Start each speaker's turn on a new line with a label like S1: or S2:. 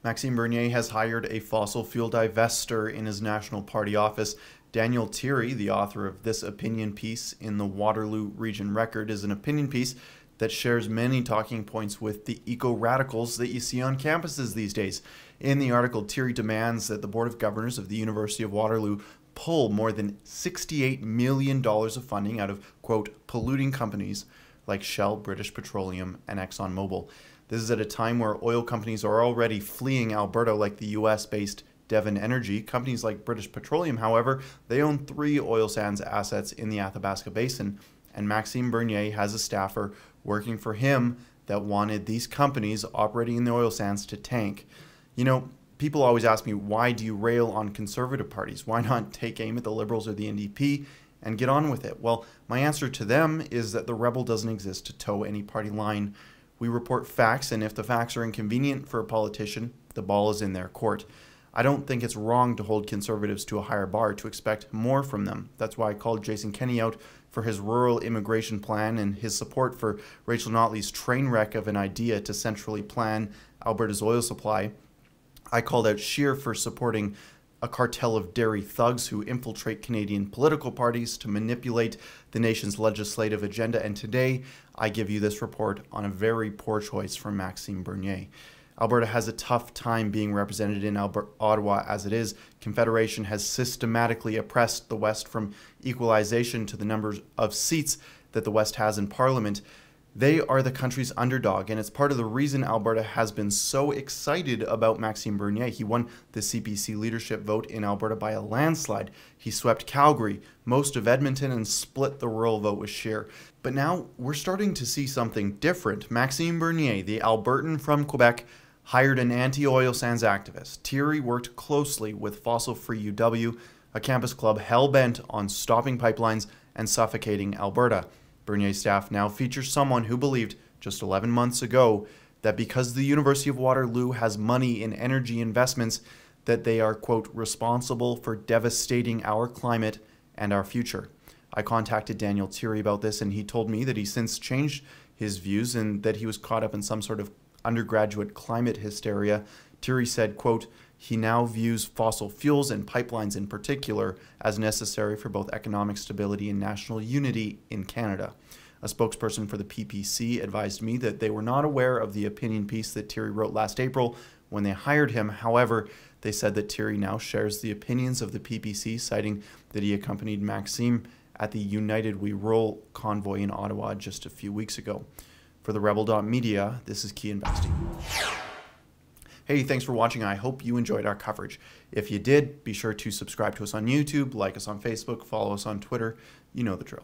S1: Maxime Bernier has hired a fossil fuel divester in his National Party office. Daniel Thierry, the author of this opinion piece in the Waterloo Region Record, is an opinion piece that shares many talking points with the eco-radicals that you see on campuses these days. In the article, Thierry demands that the Board of Governors of the University of Waterloo pull more than $68 million of funding out of, quote, polluting companies like Shell, British Petroleum, and ExxonMobil. This is at a time where oil companies are already fleeing Alberta, like the US-based Devon Energy. Companies like British Petroleum, however, they own 3 oil sands assets in the Athabasca Basin, and Maxime Bernier has a staffer working for him that wanted these companies operating in the oil sands to tank. You know, people always ask me, why do you rail on conservative parties? Why not take aim at the Liberals or the NDP and get on with it? Well, my answer to them is that the rebel doesn't exist to toe any party line. We report facts, and if the facts are inconvenient for a politician, the ball is in their court. I don't think it's wrong to hold conservatives to a higher bar, to expect more from them. That's why I called Jason Kenney out for his rural immigration plan and his support for Rachel Notley's train wreck of an idea to centrally plan Alberta's oil supply. I called out Scheer for supporting a cartel of dairy thugs who infiltrate Canadian political parties to manipulate the nation's legislative agenda. And today, I give you this report on a very poor choice from Maxime Bernier. Alberta has a tough time being represented in Ottawa as it is. Confederation has systematically oppressed the West from equalization to the numbers of seats that the West has in Parliament. They are the country's underdog, and it's part of the reason Alberta has been so excited about Maxime Bernier. He won the CPC leadership vote in Alberta by a landslide. He swept Calgary, most of Edmonton, and split the rural vote with Scheer. But now we're starting to see something different. Maxime Bernier, the Albertan from Quebec, hired an anti-oil sands activist. Thierry worked closely with Fossil Free UW, a campus club hell-bent on stopping pipelines and suffocating Alberta. Bernier's staff now features someone who believed just 11 months ago that because the University of Waterloo has money in energy investments, that they are, quote, responsible for devastating our climate and our future. I contacted Daniel Thierry about this, and he told me that he since changed his views and that he was caught up in some sort of undergraduate climate hysteria. Thierry said, quote, he now views fossil fuels and pipelines in particular as necessary for both economic stability and national unity in Canada. A spokesperson for the PPC advised me that they were not aware of the opinion piece that Thierry wrote last April when they hired him. However, they said that Thierry now shares the opinions of the PPC, citing that he accompanied Maxime at the United We Roll convoy in Ottawa just a few weeks ago. For the Rebel.media, this is Keean Bexte. Hey, thanks for watching. I hope you enjoyed our coverage. If you did, be sure to subscribe to us on YouTube, like us on Facebook, follow us on Twitter. You know the drill.